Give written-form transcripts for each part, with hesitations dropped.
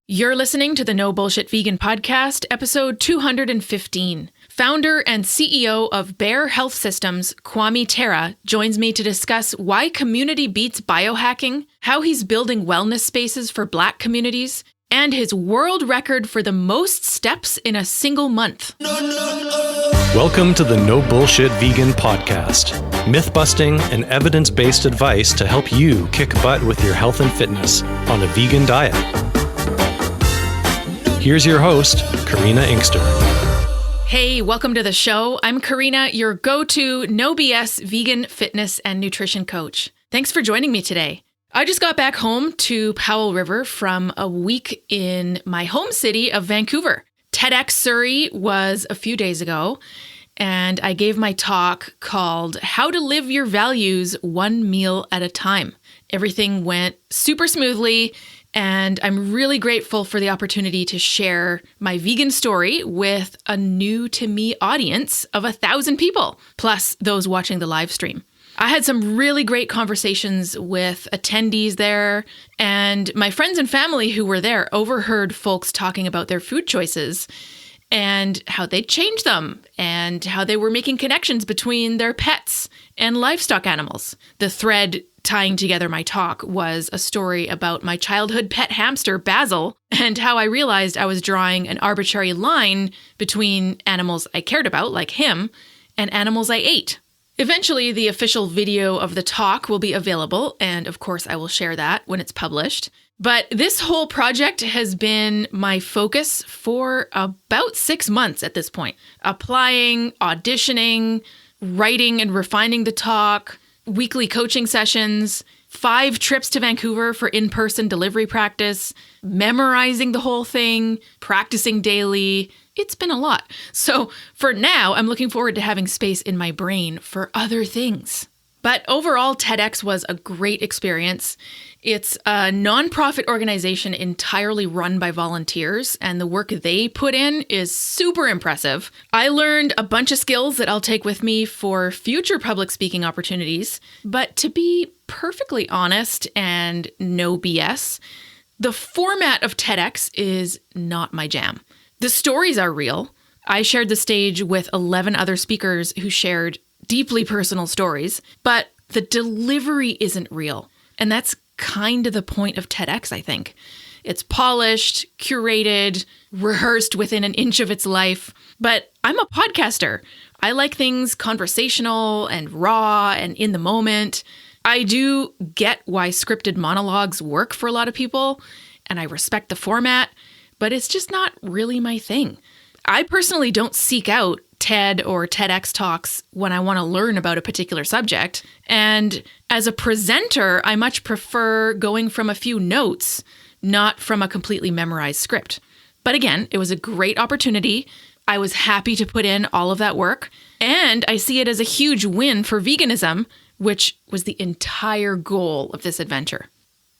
You're listening to the No Bullshit Vegan Podcast, episode 215. Founder and CEO of Bear Health Systems, Kwame Terra, joins me to discuss why community beats biohacking, how he's building wellness spaces for Black communities, and his world record for the most steps in a single month. Welcome to the No Bullshit Vegan Podcast. Myth-busting and evidence-based advice to help you kick butt with your health and fitness on a vegan diet. Here's your host, Karina Inkster. Hey, welcome to the show. I'm Karina, your go-to no BS vegan fitness and nutrition coach. Thanks for joining me today. I just got back home to Powell River from a week in my home city of Vancouver. TEDx Surrey was a few days ago, and I gave my talk called How to Live Your Values One Meal at a Time. Everything went super smoothly, and I'm really grateful for the opportunity to share my vegan story with a new to me audience of 1,000 people, plus those watching the live stream. I had some really great conversations with attendees there, and my friends and family who were there overheard folks talking about their food choices and how they'd changed them and how they were making connections between their pets and livestock animals. The thread tying together my talk was a story about my childhood pet hamster, Basil, and how I realized I was drawing an arbitrary line between animals I cared about, like him, and animals I ate. Eventually, the official video of the talk will be available, and of course, I will share that when it's published. But this whole project has been my focus for about 6 months at this point. Applying, auditioning, writing and refining the talk, weekly coaching sessions, 5 trips to Vancouver for in-person delivery practice, memorizing the whole thing, practicing daily. It's been a lot. So for now, I'm looking forward to having space in my brain for other things. But overall, TEDx was a great experience. It's a nonprofit organization entirely run by volunteers, and the work they put in is super impressive. I learned a bunch of skills that I'll take with me for future public speaking opportunities. But to be perfectly honest and no BS, the format of TEDx is not my jam. The stories are real. I shared the stage with 11 other speakers who shared deeply personal stories, but the delivery isn't real. And that's kind of the point of TEDx, I think. It's polished, curated, rehearsed within an inch of its life. But I'm a podcaster. I like things conversational and raw and in the moment. I do get why scripted monologues work for a lot of people, and I respect the format, but it's just not really my thing. I personally don't seek out TED or TEDx talks when I want to learn about a particular subject. And as a presenter, I much prefer going from a few notes, not from a completely memorized script. But again, it was a great opportunity. I was happy to put in all of that work. And I see it as a huge win for veganism, which was the entire goal of this adventure.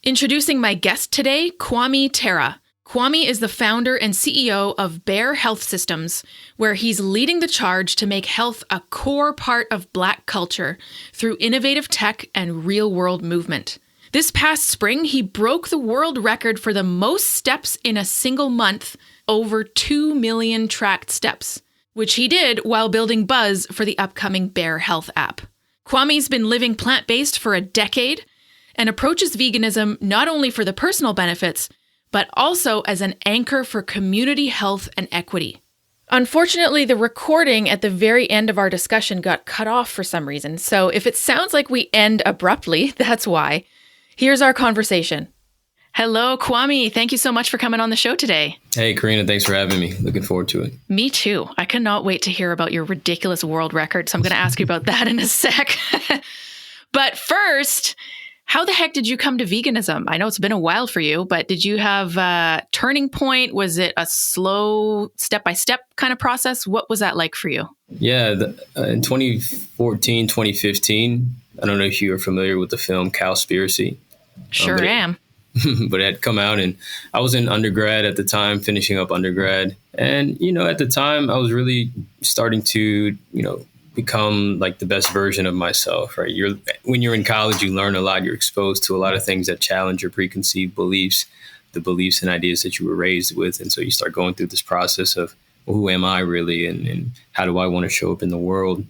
Introducing my guest today, Kwame Terra. Kwame is the founder and CEO of Bear Health Systems, where he's leading the charge to make health a core part of Black culture through innovative tech and real-world movement. This past spring, he broke the world record for the most steps in a single month, over 2 million tracked steps, which he did while building buzz for the upcoming Bear Health app. Kwame's been living plant-based for a decade and approaches veganism not only for the personal benefits, but also as an anchor for community health and equity. Unfortunately, the recording at the very end of our discussion got cut off for some reason, so if it sounds like we end abruptly, that's why. Here's our conversation. Hello, Kwame. Thank you so much for coming on the show today. Hey, Karina. Thanks for having me. Looking forward to it. Me too. I cannot wait to hear about your ridiculous world record, so I'm going to ask you about that in a sec. But first, how the heck did you come to veganism? I know it's been a while for you, but did you have a turning point? Was it a slow step-by-step kind of process? What was that like for you? Yeah, in 2014, 2015, I don't know if you are familiar with the film Cowspiracy. Sure am. But it had come out, and I was in undergrad at the time, finishing up undergrad. And, at the time I was really starting to, become like the best version of myself, right? When you're in college, you learn a lot. You're exposed to a lot of things that challenge your preconceived beliefs the beliefs and ideas that you were raised with. And so you start going through this process of, well, who am I really? And how do I want to show up in the world?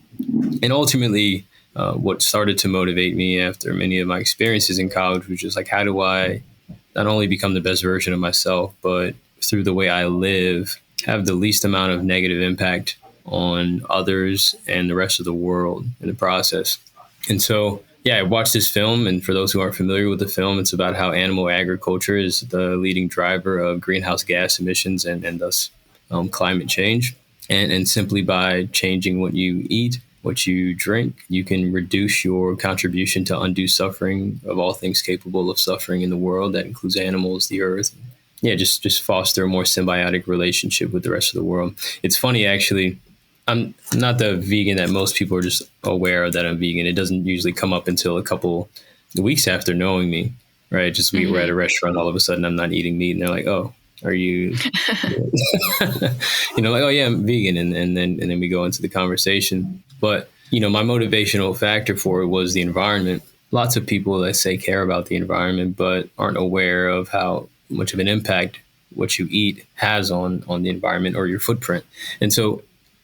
And ultimately, what started to motivate me after many of my experiences in college was just like, how do I not only become the best version of myself, but through the way I live, have the least amount of negative impact on others and the rest of the world in the process. And so, I watched this film. And for those who aren't familiar with the film, it's about how animal agriculture is the leading driver of greenhouse gas emissions and thus climate change. And simply by changing what you eat, what you drink, you can reduce your contribution to undue suffering of all things capable of suffering in the world. That includes animals, the earth. Just foster a more symbiotic relationship with the rest of the world. It's funny, actually. I'm not the vegan that most people are just aware of that I'm vegan. It doesn't usually come up until a couple weeks after knowing me, right? Just we were at a restaurant, all of a sudden I'm not eating meat, and they're like, "Oh, are you?" Like, "Oh yeah, I'm vegan," and then we go into the conversation. But my motivational factor for it was the environment. Lots of people that say care about the environment, but aren't aware of how much of an impact what you eat has on the environment or your footprint. And so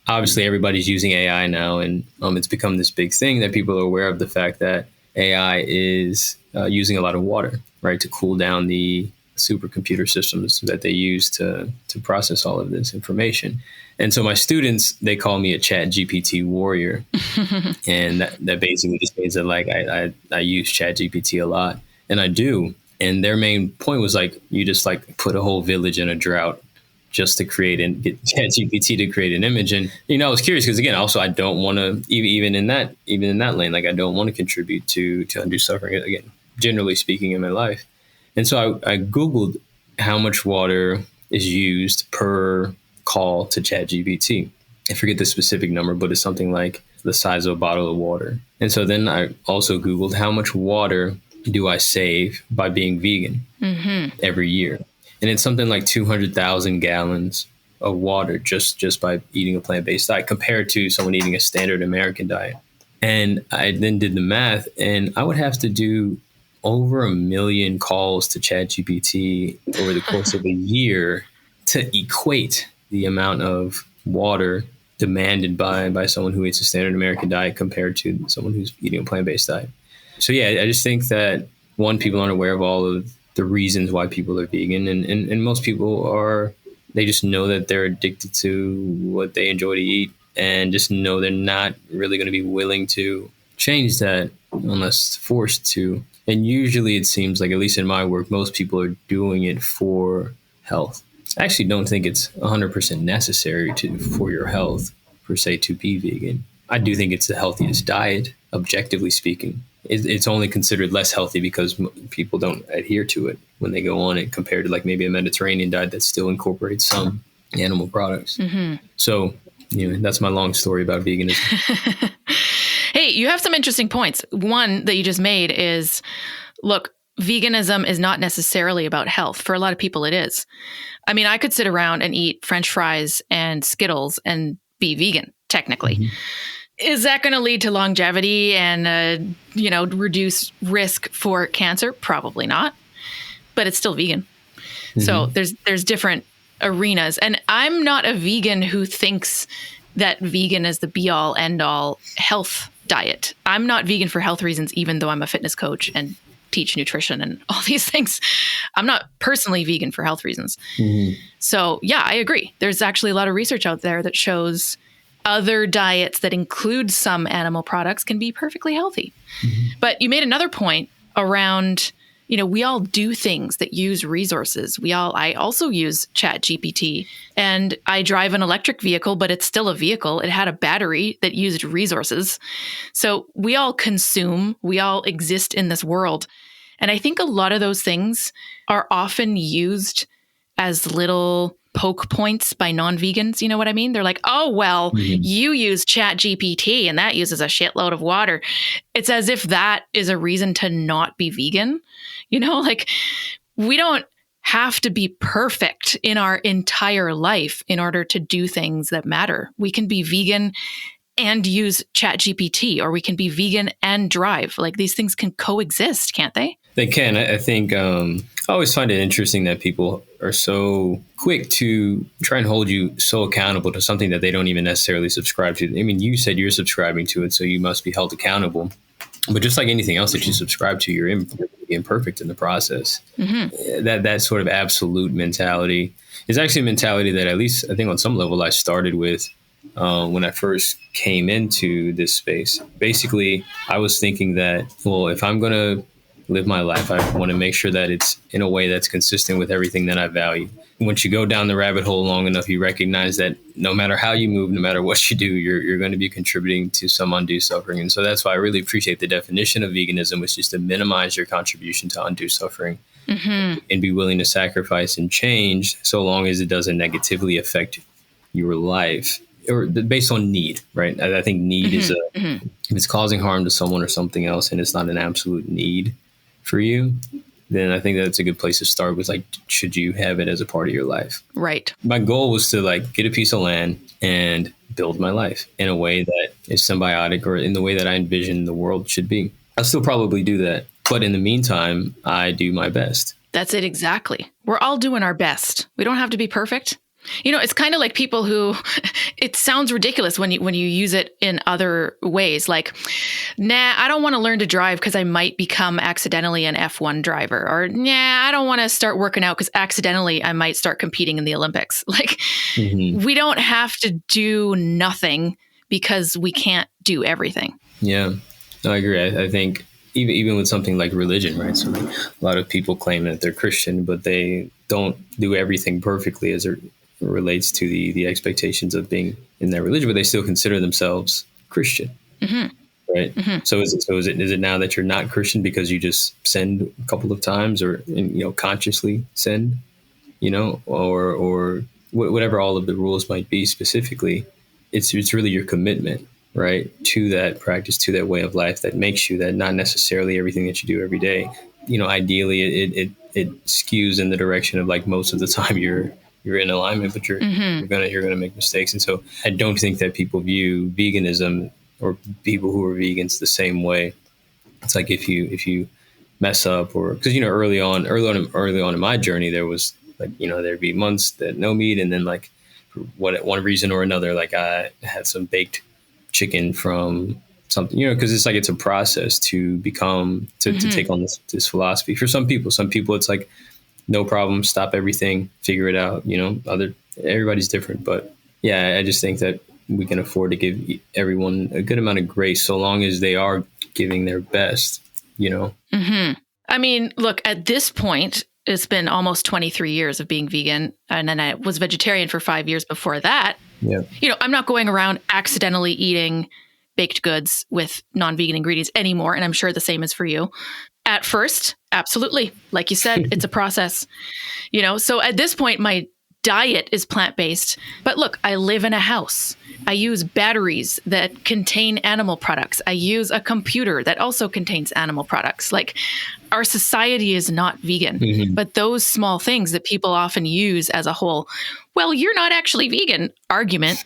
obviously everybody's using AI now, and it's become this big thing that people are aware of the fact that AI is using a lot of water, right, to cool down the supercomputer systems that they use to process all of this information. And so my students, they call me a Chat GPT warrior. And that basically just means that like I use Chat GPT a lot, and I do. And their main point was like, you just like put a whole village in a drought just to create and get ChatGPT to create an image. And, I was curious because again, also I don't want to, even in that lane, like I don't want to contribute to undue suffering, again, generally speaking in my life. And so I Googled how much water is used per call to ChatGPT. I forget the specific number, but it's something like the size of a bottle of water. And so then I also Googled how much water do I save by being vegan every year. And it's something like 200,000 gallons of water just by eating a plant-based diet compared to someone eating a standard American diet. And I then did the math, and I would have to do over 1 million calls to ChatGPT over the course of a year to equate the amount of water demanded by someone who eats a standard American diet compared to someone who's eating a plant-based diet. So I just think that, one, people aren't aware of all of the reasons why people are vegan. And most people they just know that they're addicted to what they enjoy to eat and just know they're not really going to be willing to change that unless forced to. And usually it seems like, at least in my work, most people are doing it for health. I actually don't think it's 100% necessary for your health, per se, to be vegan. I do think it's the healthiest diet, objectively speaking. It's only considered less healthy because people don't adhere to it when they go on it, compared to like maybe a Mediterranean diet that still incorporates some animal products. So, that's my long story about veganism. Hey, you have some interesting points. One that you just made is, look, veganism is not necessarily about health. For a lot of people, it is. I mean, I could sit around and eat French fries and Skittles and be vegan, technically. Is that going to lead to longevity and, reduce risk for cancer? Probably not, but it's still vegan. So there's different arenas. And I'm not a vegan who thinks that vegan is the be all end all health diet. I'm not vegan for health reasons, even though I'm a fitness coach and teach nutrition and all these things. I'm not personally vegan for health reasons. So I agree. There's actually a lot of research out there that shows other diets that include some animal products can be perfectly healthy. But you made another point around, we all do things that use resources. I also use ChatGPT, and I drive an electric vehicle, but it's still a vehicle. It had a battery that used resources. So we all consume, we all exist in this world. And I think a lot of those things are often used as little poke points by non-vegans. You know what I mean? They're like, oh, well, you use ChatGPT and that uses a shitload of water. It's as if that is a reason to not be vegan. Like we don't have to be perfect in our entire life in order to do things that matter. We can be vegan and use ChatGPT, or we can be vegan and drive. Like these things can coexist, can't they? They can. I think I always find it interesting that people are so quick to try and hold you so accountable to something that they don't even necessarily subscribe to. I mean, you said you're subscribing to it, so you must be held accountable. But just like anything else that you subscribe to, you're imperfect in the process. Mm-hmm. That sort of absolute mentality is actually a mentality that, at least I think on some level, I started with when I first came into this space. Basically, I was thinking that, well, if I'm going to live my life, I want to make sure that it's in a way that's consistent with everything that I value. Once you go down the rabbit hole long enough, you recognize that no matter how you move, no matter what you do, you're going to be contributing to some undue suffering. And so that's why I really appreciate the definition of veganism, which is to minimize your contribution to undue suffering, mm-hmm. and be willing to sacrifice and change so long as it doesn't negatively affect your life, or based on need, right? I think need mm-hmm. is mm-hmm. if it's causing harm to someone or something else and it's not an absolute need for you, then I think that's a good place to start with, like, should you have it as a part of your life? Right. My goal was to, like, get a piece of land and build my life in a way that is symbiotic, or in the way that I envision the world should be. I'll still probably do that. But in the meantime, I do my best. That's it. Exactly. We're all doing our best. We don't have to be perfect. You know, it's kind of like people who, it sounds ridiculous when you use it in other ways. Like, nah, I don't want to learn to drive because I might become accidentally an F1 driver. Or, nah, I don't want to start working out because accidentally I might start competing in the Olympics. Like, mm-hmm. we don't have to do nothing because we can't do everything. Yeah, I agree. I think even with something like religion, right? So a lot of people claim that they're Christian, but they don't do everything perfectly as it relates to the expectations of being in that religion, but they still consider themselves Christian, mm-hmm. right? Mm-hmm. So is it now that you're not Christian because you just sinned a couple of times, or consciously sinned, or whatever all of the rules might be specifically? It's really your commitment, right, to that practice, to that way of life that makes you that, not necessarily everything that you do every day. Ideally, it skews in the direction of, like, most of the time you're in alignment, but mm-hmm. you're gonna make mistakes. And so I don't think that people view veganism or people who are vegans the same way. It's like if you mess up, or because early on in my journey, there was, like, there'd be months that no meat, and then, like, for one reason or another, like, I had some baked chicken from something, because it's like, it's a process to become to take on this philosophy. For some people it's like, no problem, stop everything, figure it out. Everybody's different, but yeah, I just think that we can afford to give everyone a good amount of grace so long as they are giving their best, Mm-hmm. I mean, look, at this point, it's been almost 23 years of being vegan, and then I was vegetarian for 5 years before that. Yeah. I'm not going around accidentally eating baked goods with non-vegan ingredients anymore, and I'm sure the same is for you. At first, absolutely. Like you said, it's a process, so at this point, my diet is plant-based. But look, I live in a house. I use batteries that contain animal products. I use a computer that also contains animal products. Like, our society is not vegan, mm-hmm. but those small things that people often use as a whole, well, you're not actually vegan argument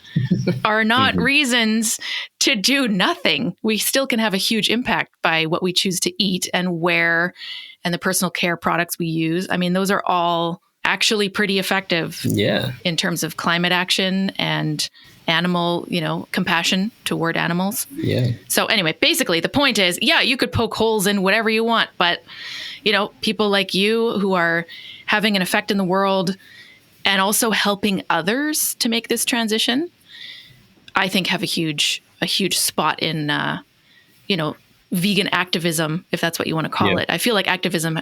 are not mm-hmm. reasons to do nothing. We still can have a huge impact by what we choose to eat and where, and the personal care products we use. I mean, those are all actually pretty effective in terms of climate action and animal, compassion toward animals. Yeah. So anyway, basically the point is, you could poke holes in whatever you want, but, people like you who are having an effect in the world and also helping others to make this transition, I think have a huge spot in, vegan activism, if that's what you want to call it. I feel like activism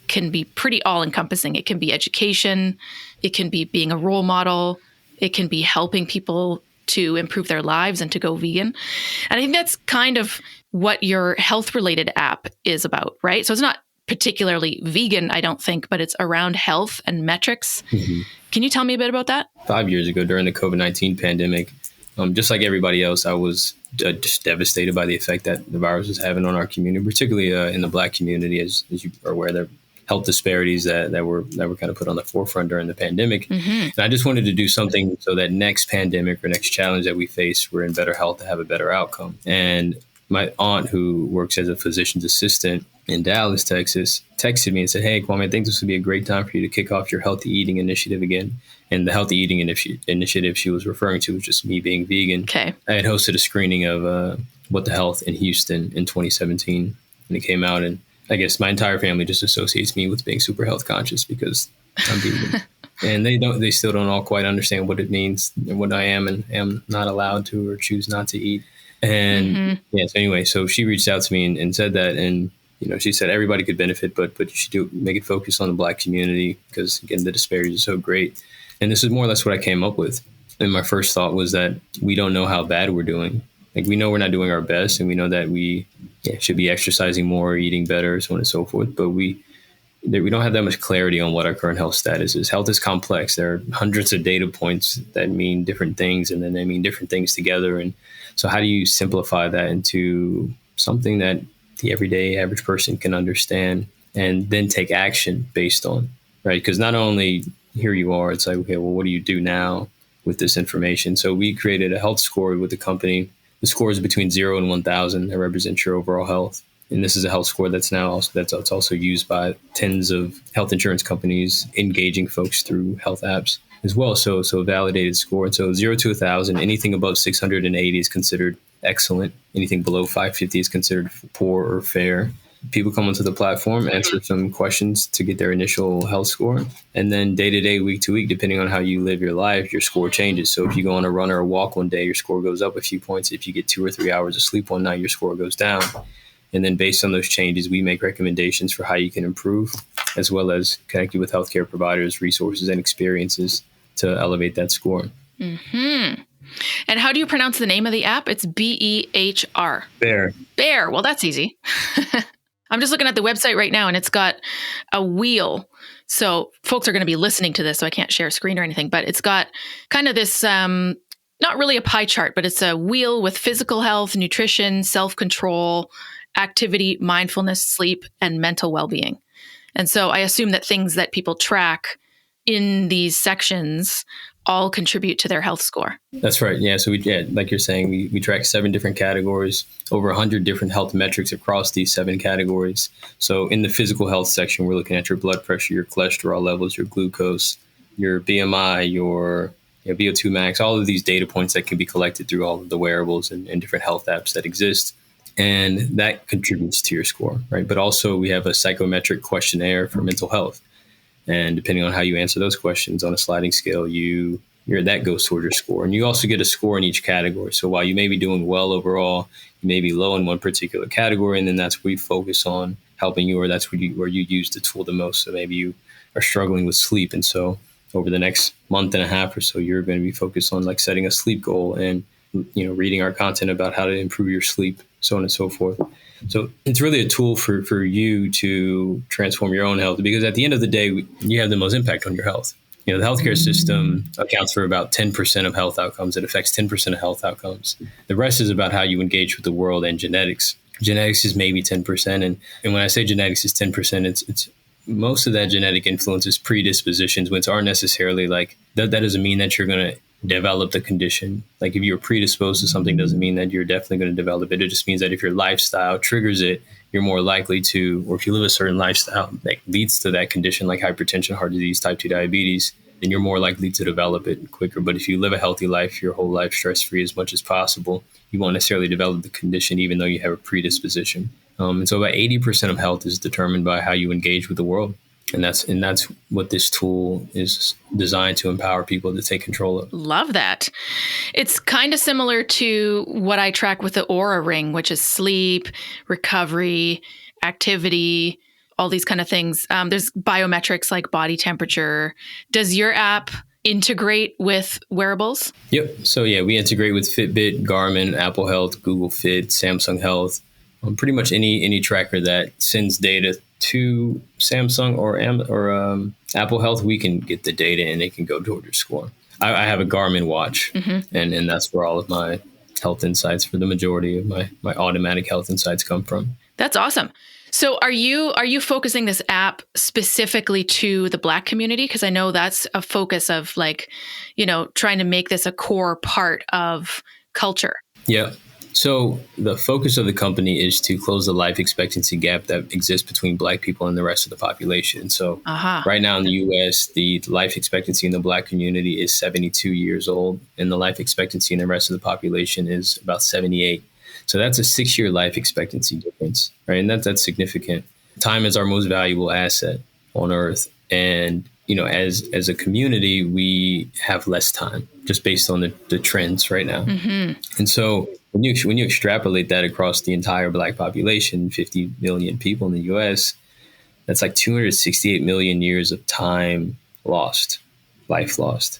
can be pretty all-encompassing. It can be education. It can be being a role model. It can be helping people to improve their lives and to go vegan. And I think that's kind of what your health-related app is about, right? So it's not particularly vegan, I don't think, but it's around health and metrics. Mm-hmm. Can you tell me a bit about that? 5 years ago, during the COVID-19 pandemic, just like everybody else, I was just devastated by the effect that the virus was having on our community, particularly in the Black community, as you are aware. There health disparities that were kind of put on the forefront during the pandemic. Mm-hmm. And I just wanted to do something so that next pandemic or next challenge that we face, we're in better health to have a better outcome. And my aunt, who works as a physician's assistant, in Dallas, Texas, texted me and said, "Hey, Kwame, I think this would be a great time for you to kick off your healthy eating initiative again." And the healthy eating initiative she was referring to was just me being vegan. Okay. I had hosted a screening of What the Health in Houston in 2017, and it came out, and I guess my entire family just associates me with being super health conscious because I'm vegan. And they still don't all quite understand what it means and what I am and am not allowed to or choose not to eat. And yes, anyway, so she reached out to me and said that, and she said everybody could benefit, but you should make it focus on the Black community because, again, the disparities are so great. And this is more or less what I came up with. And my first thought was that we don't know how bad we're doing. Like, we know we're not doing our best, and we know that we should be exercising more, eating better, so on and so forth. But we don't have that much clarity on what our current health status is. Health is complex. There are hundreds of data points that mean different things, and then they mean different things together. And so how do you simplify that into something that the everyday average person can understand and then take action based on, right? Because not only here you are, it's like, okay, well, what do you do now with this information? So we created a health score with the company. The score is between 0 and 1,000 that represents your overall health. And this is a health score that's also used by tens of health insurance companies engaging folks through health apps as well. So a validated score. And so 0 to 1,000, anything above 680 is considered excellent. Anything below 550 is considered poor or fair. People come onto the platform, answer some questions to get their initial health score. And then day to day, week to week, depending on how you live your life, your score changes. So if you go on a run or a walk one day, your score goes up a few points. If you get 2 or 3 hours of sleep one night, your score goes down. And then based on those changes, we make recommendations for how you can improve, as well as connect you with healthcare providers, resources, and experiences to elevate that score. Mm-hmm. And how do you pronounce the name of the app? It's BEHR. Bear. Bear. Well, that's easy. I'm just looking at the website right now, and it's got a wheel. So folks are going to be listening to this, so I can't share a screen or anything, but it's got kind of this, not really a pie chart, but it's a wheel with physical health, nutrition, self-control, activity, mindfulness, sleep, and mental well-being. And so I assume that things that people track in these sections all contribute to their health score. That's right. Yeah. So like you're saying, we track 7 different categories, over 100 different health metrics across these 7 categories. So in the physical health section, we're looking at your blood pressure, your cholesterol levels, your glucose, your BMI, your VO2 max, all of these data points that can be collected through all of the wearables and different health apps that exist. And that contributes to your score, right? But also we have a psychometric questionnaire for mental health. And depending on how you answer those questions on a sliding scale, that goes toward your score. And you also get a score in each category. So while you may be doing well overall, you may be low in one particular category, and then that's where we focus on helping you, or that's where you use the tool the most. So maybe you are struggling with sleep. And so over the next month and a half or so, you're going to be focused on like setting a sleep goal and, reading our content about how to improve your sleep, so on and so forth. So it's really a tool for you to transform your own health, because at the end of the day, you have the most impact on your health. The healthcare system accounts for about 10% of health outcomes. It affects 10% of health outcomes. The rest is about how you engage with the world and genetics. Genetics is maybe 10%. And when I say genetics is 10%, it's most of that genetic influence is predispositions, which aren't necessarily like, that doesn't mean that you're going to develop the condition. Like if you're predisposed to something doesn't mean that you're definitely going to develop it. It just means that if your lifestyle triggers it, you're more likely to, or if you live a certain lifestyle that leads to that condition, like hypertension, heart disease, type 2 diabetes, then you're more likely to develop it quicker. But if you live a healthy life, your whole life stress-free as much as possible, you won't necessarily develop the condition, even though you have a predisposition. And so about 80% of health is determined by how you engage with the world. And that's what this tool is designed to empower people to take control of. Love that. It's kind of similar to what I track with the Oura Ring, which is sleep, recovery, activity, all these kind of things. There's biometrics like body temperature. Does your app integrate with wearables? Yep. So we integrate with Fitbit, Garmin, Apple Health, Google Fit, Samsung Health, pretty much any tracker that sends data to Samsung or Apple Health. We can get the data and it can go toward your score. I have a Garmin watch, and that's where all of my health insights, for the majority of my automatic health insights, come from. That's awesome. So are you focusing this app specifically to the Black community? Because I know that's a focus of trying to make this a core part of culture. Yeah. So the focus of the company is to close the life expectancy gap that exists between Black people and the rest of the population. So right now in the U.S., the life expectancy in the Black community is 72 years old, and the life expectancy in the rest of the population is about 78. So that's a 6-year life expectancy difference, right? And that's significant. Time is our most valuable asset on Earth, and as a community, we have less time just based on the trends right now. And so when you extrapolate that across the entire Black population, 50 million people in the U.S., that's like 268 million years of time lost, life lost.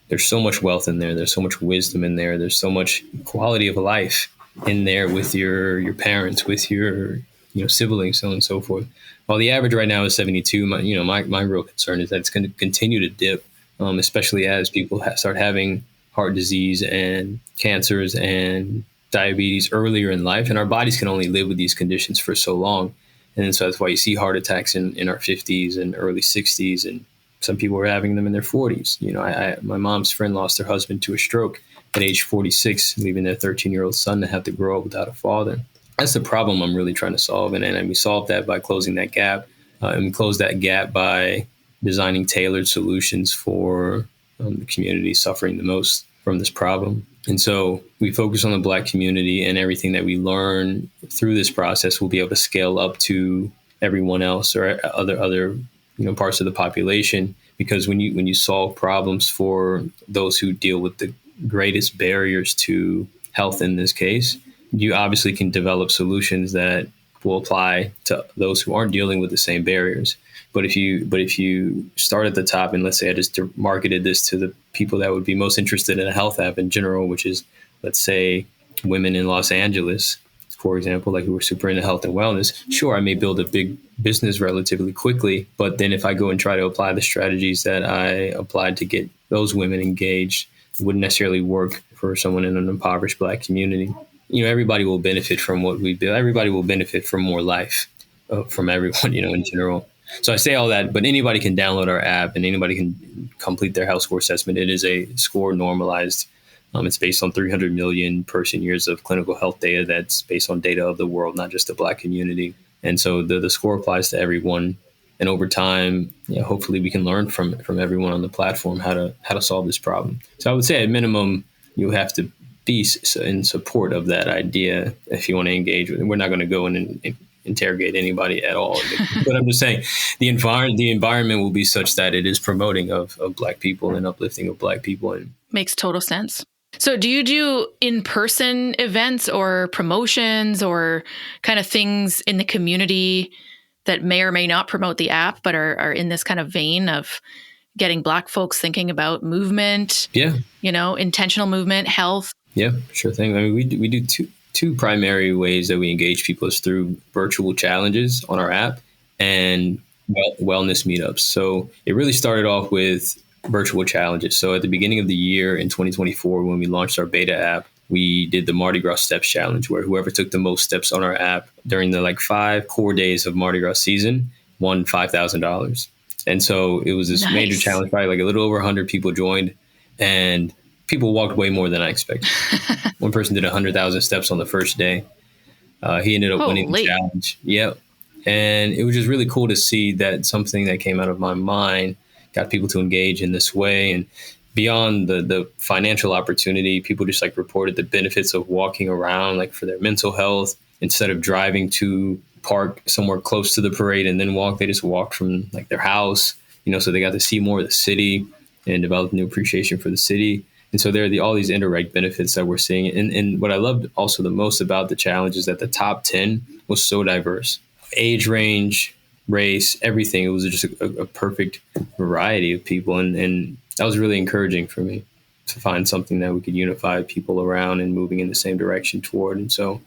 There's so much wealth in there. There's so much wisdom in there. There's so much quality of life in there with your parents, with your siblings, so on and so forth. While the average right now is 72, my real concern is that it's going to continue to dip, especially as people start having heart disease and cancers and diabetes earlier in life. And our bodies can only live with these conditions for so long. And so that's why you see heart attacks in our 50s and early 60s. And some people are having them in their 40s. My mom's friend lost her husband to a stroke at age 46, leaving their 13-year-old son to have to grow up without a father. That's the problem I'm really trying to solve. And we solve that by closing that gap. And we close that gap by designing tailored solutions for the community suffering the most from this problem. And so we focus on the Black community, and everything that we learn through this process will be able to scale up to everyone else or other parts of the population. Because when you solve problems for those who deal with the greatest barriers to health in this case, you obviously can develop solutions that will apply to those who aren't dealing with the same barriers. But if you start at the top, and let's say I just marketed this to the people that would be most interested in a health app in general, which is, let's say, women in Los Angeles, for example, like who are super into health and wellness, sure, I may build a big business relatively quickly. But then if I go and try to apply the strategies that I applied to get those women engaged, it wouldn't necessarily work for someone in an impoverished Black community. Everybody will benefit from what we build. Everybody will benefit from more life from everyone, in general. So I say all that, but anybody can download our app and anybody can complete their health score assessment. It is a score normalized. It's based on 300 million person years of clinical health data. That's based on data of the world, not just the Black community. And so the score applies to everyone. And over time, hopefully we can learn from everyone on the platform how to solve this problem. So I would say at minimum, you have to be in support of that idea if you want to engage with it. We're not going to go in and interrogate anybody at all. But I'm just saying the environment will be such that it is promoting of Black people and uplifting of Black people. And makes total sense. So do you do in-person events or promotions or kind of things in the community that may or may not promote the app, but are in this kind of vein of getting Black folks thinking about movement, intentional movement, health? Yeah, sure thing. I mean, we do two primary ways that we engage people is through virtual challenges on our app and wellness meetups. So it really started off with virtual challenges. So at the beginning of the year in 2024, when we launched our beta app, we did the Mardi Gras Steps Challenge, where whoever took the most steps on our app during the 5 core days of Mardi Gras season won $5,000. And so it was this major challenge. Probably a little over 100 people joined, and people walked way more than I expected. One person did 100,000 steps on the first day. He ended up winning the challenge. Yep. And it was just really cool to see that something that came out of my mind got people to engage in this way. And beyond the financial opportunity, people just reported the benefits of walking around for their mental health. Instead of driving to park somewhere close to the parade and then walk, they just walked from their house, so they got to see more of the city and develop new appreciation for the city. And so there are all these indirect benefits that we're seeing. And what I loved also the most about the challenge is that the top 10 was so diverse. Age range, race, everything. It was just a perfect variety of people. And that was really encouraging for me to find something that we could unify people around and moving in the same direction toward. And so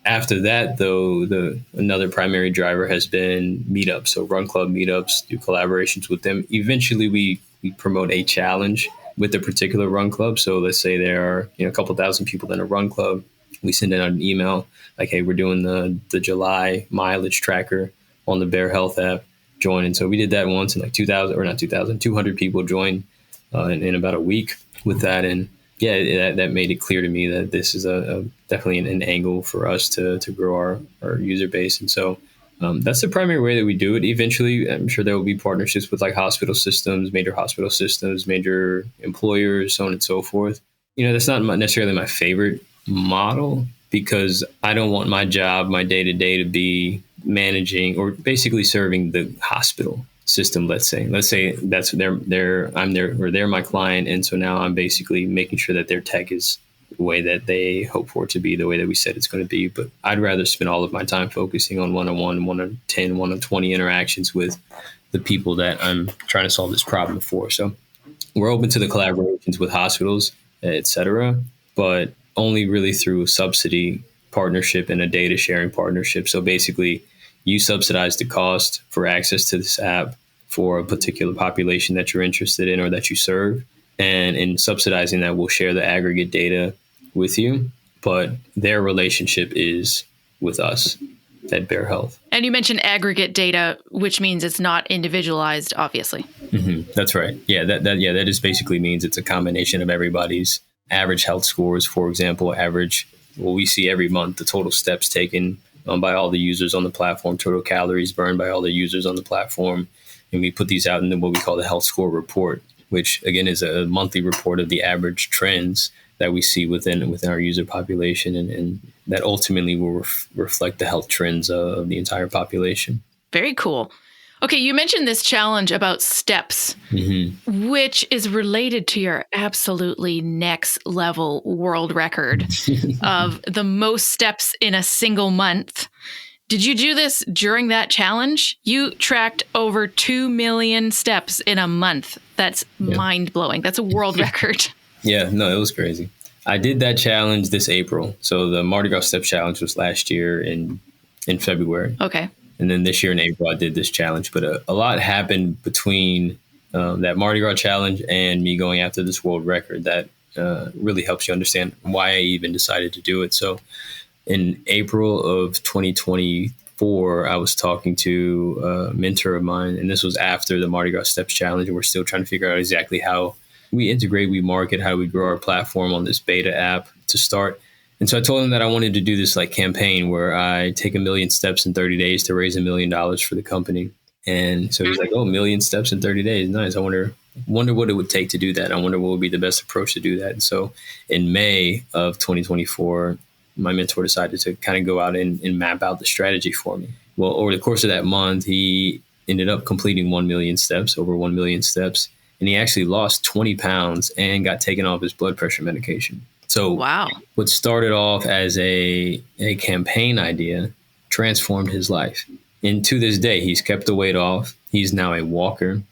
after that, though, another primary driver has been meetups. So run club meetups, do collaborations with them. Eventually, we promote a challenge with a particular run club. So let's say there are a couple thousand people in a run club. We send out an email hey, we're doing the July mileage tracker on the Bear Health app. Join. And so we did that once, and 200 people joined in about a week with that. And yeah, that made it clear to me that this is a definitely an angle for us to grow our user base. And so that's the primary way that we do it. Eventually, I'm sure there will be partnerships with like hospital systems, major employers, so on and so forth. That's not necessarily my favorite model, because I don't want my job, my day-to-day, to be managing or basically serving the hospital system. Let's say that's they're my client. And so now I'm basically making sure that their tech is the way that they hope for it to be, the way that we said it's going to be. But I'd rather spend all of my time focusing on one-on-one, 1-10, 1-20 interactions with the people that I'm trying to solve this problem for. So we're open to the collaborations with hospitals, et cetera, but only really through a subsidy partnership and a data sharing partnership. So basically, you subsidize the cost for access to this app for a particular population that you're interested in or that you serve. And in subsidizing that, we'll share the aggregate data with you. But their relationship is with us at Bear Health. And you mentioned aggregate data, which means it's not individualized, obviously. Mm-hmm. That's right. Yeah, that just basically means it's a combination of everybody's average health scores. For example, we see every month the total steps taken by all the users on the platform, total calories burned by all the users on the platform. And we put these out in what we call the health score report, which again is a monthly report of the average trends that we see within our user population. And that ultimately will reflect the health trends of the entire population. Very cool. Okay, you mentioned this challenge about steps, which is related to your absolutely next level world record of the most steps in a single month. Did you do this during that challenge? You tracked over 2 million steps in a month. That's mind-blowing. That's a world record. Yeah, no, it was crazy. I did that challenge this April. So the Mardi Gras Steps Challenge was last year in February. Okay. And then this year in April, I did this challenge. But a lot happened between that Mardi Gras challenge and me going after this world record that really helps you understand why I even decided to do it. So in April of 2024, I was talking to a mentor of mine, and this was after the Mardi Gras Steps Challenge. And we're still trying to figure out exactly how we integrate, we market, how we grow our platform on this beta app to start. And so I told him that I wanted to do this like campaign where I take 1 million steps in 30 days to raise $1 million for the company. And so he was like, 1 million steps in 30 days. Nice. I wonder what it would take to do that. I wonder what would be the best approach to do that. And so in May of 2024, my mentor decided to kind of go out and map out the strategy for me. Well, over the course of that month, he ended up completing 1 million steps, over 1 million steps. And he actually lost 20 pounds and got taken off his blood pressure medication. So wow. What started off as a campaign idea transformed his life. And to this day, he's kept the weight off. He's now a walker. And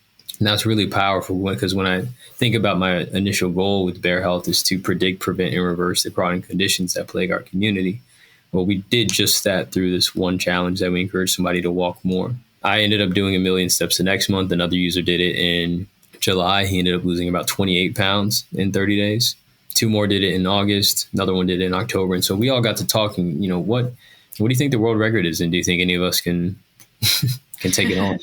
that's really powerful because when I think about my initial goal with Bear Health is to predict, prevent, and reverse the chronic conditions that plague our community. Well, we did just that through this one challenge that we encouraged somebody to walk more. I ended up doing 1 million steps the next month. Another user did it in July. He ended up losing about 28 pounds in 30 days. 2 more did it in August. Another one did it in October. And so we all got to talking, what do you think the world record is? And do you think any of us can take it on?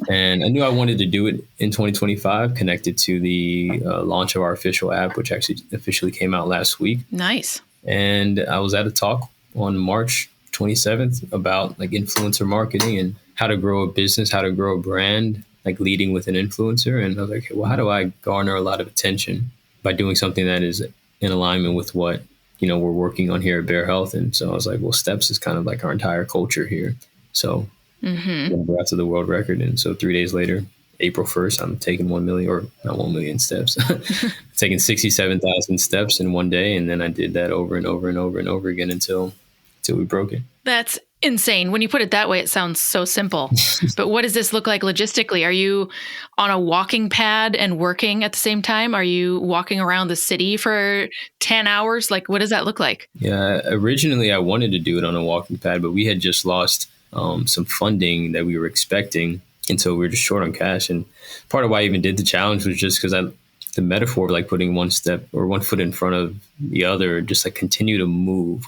And I knew I wanted to do it in 2025, connected to the launch of our official app, which actually officially came out last week. Nice. And I was at a talk on March 27th about like influencer marketing and how to grow a business, how to grow a brand, like leading with an influencer. And I was like, well, how do I garner a lot of attention by doing something that is in alignment with what, we're working on here at Bear Health? And so I was like, well, steps is kind of like our entire culture here. So we're out to the world record. And so 3 days later, April 1st, I'm taking 1 million, or not 1 million steps, taking 67,000 steps in one day. And then I did that over and over and over and over again until we broke it. That's insane. When you put it that way, it sounds so simple. But what does this look like logistically? Are you on a walking pad and working at the same time? Are you walking around the city for 10 hours? Like, what does that look like? Yeah, originally I wanted to do it on a walking pad, but we had just lost some funding that we were expecting. And so we were just short on cash. And part of why I even did the challenge was just because the metaphor of like putting one step or one foot in front of the other, just like continue to move.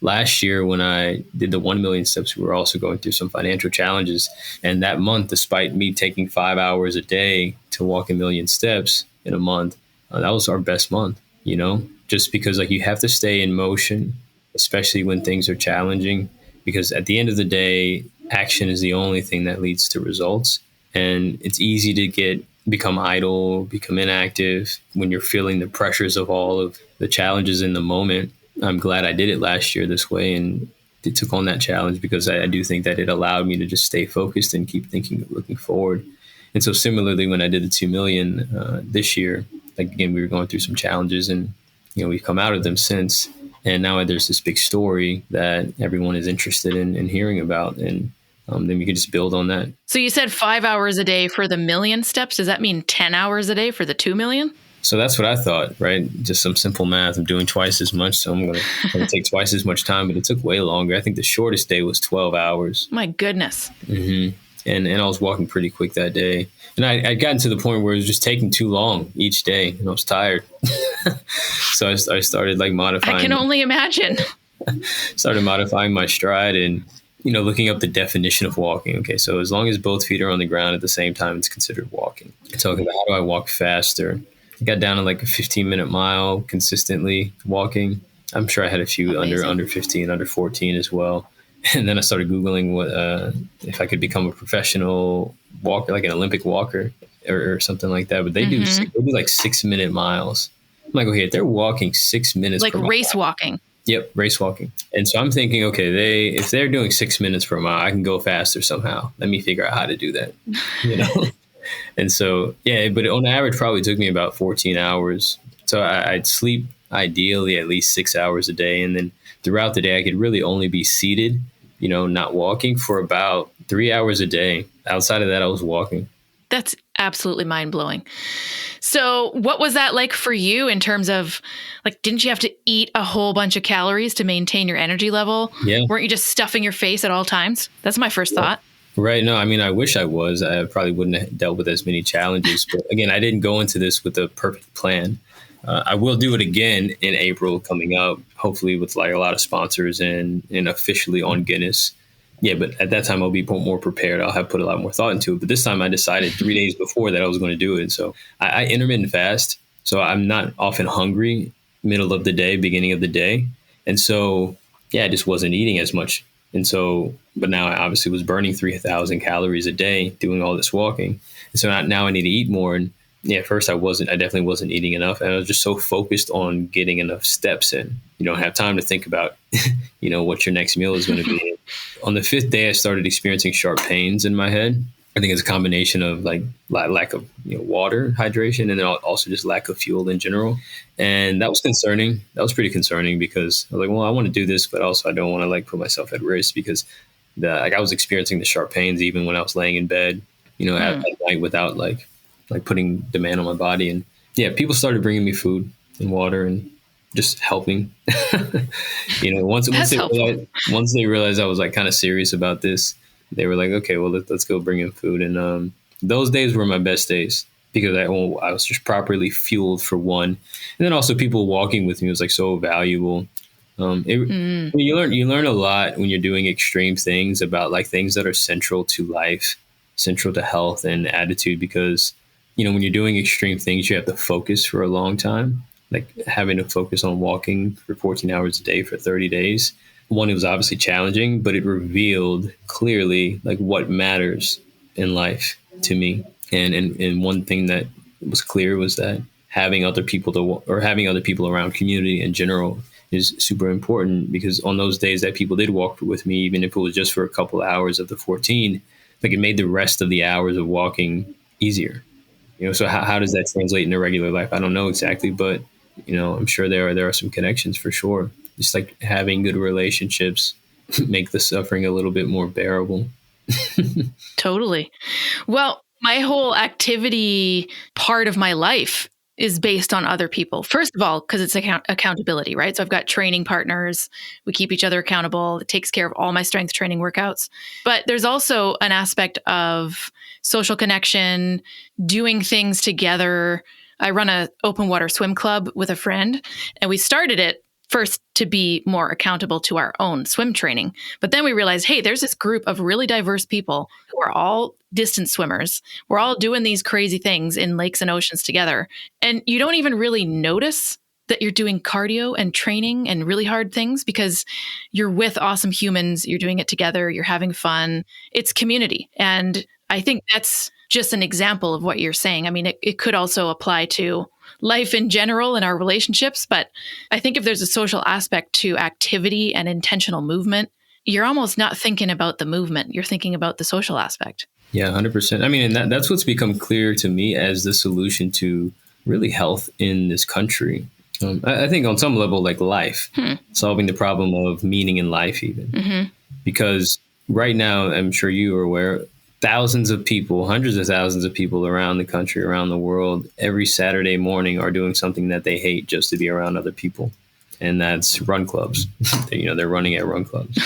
Last year, when I did the 1 million steps, we were also going through some financial challenges. And that month, despite me taking 5 hours a day to walk 1 million steps in a month, that was our best month, just because like you have to stay in motion especially when things are challenging, because at the end of the day, action is the only thing that leads to results. And it's easy to become idle, become inactive when you're feeling the pressures of all of the challenges in the moment. I'm glad I did it last year this way and it took on that challenge, because I do think that it allowed me to just stay focused and keep thinking, looking forward. And so similarly, when I did the 2 million this year, like again, we were going through some challenges and, we've come out of them since. And now there's this big story that everyone is interested in hearing about. And then we can just build on that. So you said 5 hours a day for the 1,000,000 steps. Does that mean 10 hours a day for the 2 million? So that's what I thought, right? Just some simple math. I'm doing twice as much, so I'm going to take twice as much time, but it took way longer. I think the shortest day was 12 hours. My goodness. Mm-hmm. And I was walking pretty quick that day. And I'd gotten to the point where it was just taking too long each day, and I was tired. So I started modifying. I can only imagine. Started modifying my stride and, looking up the definition of walking. Okay, so as long as both feet are on the ground at the same time, it's considered walking. Talking about how do I walk faster? I got down to a 15-minute mile consistently walking. I'm sure I had a few under 15, under 14 as well. And then I started Googling what if I could become a professional walker, like an Olympic walker or something like that. But they do 6-minute miles. I'm like, okay, they're walking 6 minutes like per mile. Race walking. Yep, race walking. And so I'm thinking, okay, if they're doing 6 minutes per mile, I can go faster somehow. Let me figure out how to do that. And so, but on average, probably took me about 14 hours. So I'd sleep ideally at least 6 hours a day. And then throughout the day, I could really only be seated, not walking for about 3 hours a day. Outside of that, I was walking. That's absolutely mind blowing. So what was that like for you in terms of didn't you have to eat a whole bunch of calories to maintain your energy level? Yeah. Weren't you just stuffing your face at all times? That's my first thought. Right. No, I mean, I wish I was. I probably wouldn't have dealt with as many challenges. But again, I didn't go into this with a perfect plan. I will do it again in April coming up, hopefully with a lot of sponsors and officially on Guinness. Yeah, but at that time, I'll be more prepared. I'll have put a lot more thought into it. But this time I decided 3 days before that I was going to do it. So I intermittent fast. So I'm not often hungry middle of the day, beginning of the day. And so, I just wasn't eating as much. And so, but now I obviously was burning 3,000 calories a day doing all this walking. And so now I need to eat more. And at first I definitely wasn't eating enough. And I was just so focused on getting enough steps in. You don't have time to think about, what your next meal is going to be. On the 5th day, I started experiencing sharp pains in my head. I think it's a combination of lack of water, hydration, and then also just lack of fuel in general. And that was concerning. That was pretty concerning because I was like, well, I want to do this, but also I don't want to put myself at risk because I was experiencing the sharp pains even when I was laying in bed, at night without putting demand on my body. And people started bringing me food and water and just helping. Once they realized I was kind of serious about this, they were like, okay, well, let's go bring in food. And those days were my best days because I was just properly fueled for one. And then also people walking with me was so valuable. You learn a lot when you're doing extreme things about things that are central to life, central to health and attitude, because, when you're doing extreme things, you have to focus for a long time, having to focus on walking for 14 hours a day for 30 days. One, it was obviously challenging, but it revealed clearly what matters in life to me. And one thing that was clear was that having other people around, community in general, is super important, because on those days that people did walk with me, even if it was just for a couple of hours of the 14, it made the rest of the hours of walking easier. So how does that translate into regular life? I don't know exactly, but I'm sure there are some connections for sure. Just having good relationships make the suffering a little bit more bearable. Totally. Well, my whole activity part of my life is based on other people. First of all, because it's accountability, right? So I've got training partners. We keep each other accountable. It takes care of all my strength training workouts. But there's also an aspect of social connection, doing things together. I run an open water swim club with a friend, and we started it first to be more accountable to our own swim training. But then we realized, hey, there's this group of really diverse people who are all distance swimmers. We're all doing these crazy things in lakes and oceans together. And you don't even really notice that you're doing cardio and training and really hard things because you're with awesome humans, you're doing it together, you're having fun. It's community. And I think that's just an example of what you're saying. I mean, it could also apply to life in general and our relationships, but I think if there's a social aspect to activity and intentional movement, you're almost not thinking about the movement. You're thinking about the social aspect. Yeah, 100%. I mean, and that's what's become clear to me as the solution to really health in this country. I think on some level, like life, solving the problem of meaning in life even. Because right now, I'm sure you are aware, thousands of people, hundreds of thousands of people around the country, around the world, every Saturday morning are doing something that they hate just to be around other people. And that's run clubs. They're running at run clubs.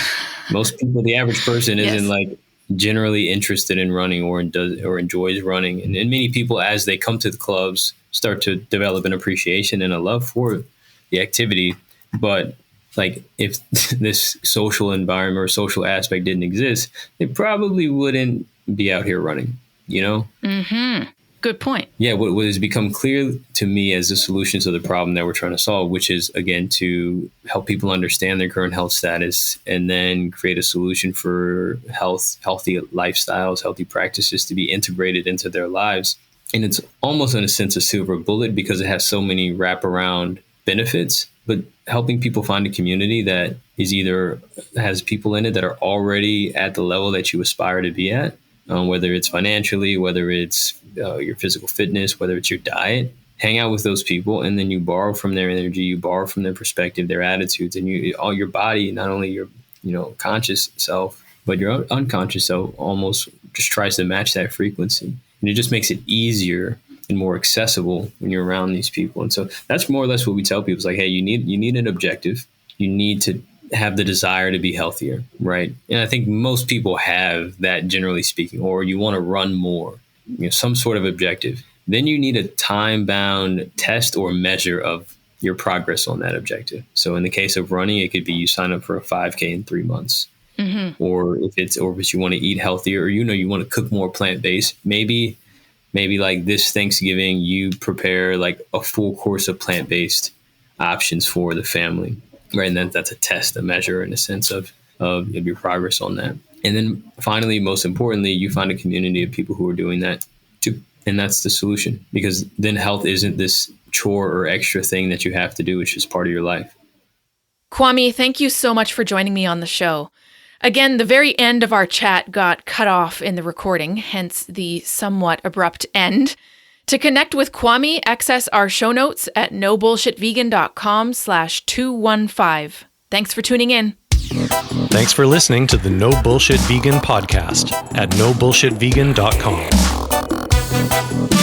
Most people, the average person isn't like generally interested in running or enjoys running. And many people, as they come to the clubs, start to develop an appreciation and a love for the activity. But like if this social environment or social aspect didn't exist, they probably wouldn't be out here running, Good point. Yeah, what has become clear to me as the solution to the problem that we're trying to solve, which is, again, to help people understand their current health status and then create a solution for healthy lifestyles, healthy practices to be integrated into their lives. And it's almost in a sense a silver bullet because it has so many wraparound benefits, but helping people find a community that is either has people in it that are already at the level that you aspire to be at, whether it's financially, whether it's your physical fitness, whether it's your diet. Hang out with those people, and then you borrow from their energy, you borrow from their perspective, their attitudes, and all your body, not only your conscious self, but your unconscious self almost just tries to match that frequency. And it just makes it easier and more accessible when you're around these people. And so that's more or less what we tell people. It's like, hey, you need an objective. You need to have the desire to be healthier, right? And I think most people have that, generally speaking, or you want to run more, some sort of objective. Then you need a time-bound test or measure of your progress on that objective. So in the case of running, it could be you sign up for a 5K in 3 months. Or if you want to eat healthier, or you want to cook more plant-based, maybe like this Thanksgiving you prepare like a full course of plant-based options for the family, right? And that's a test, a measure in a sense of your progress on that. And then finally, most importantly, you find a community of people who are doing that too. And that's the solution, because then health isn't this chore or extra thing that you have to do. It's just part of your life. Kwame, thank you so much for joining me on the show. Again, the very end of our chat got cut off in the recording, hence the somewhat abrupt end. To connect with Kwame, access our show notes at nobullshitvegan.com/215. Thanks for tuning in. Thanks for listening to the No Bullshit Vegan podcast at nobullshitvegan.com.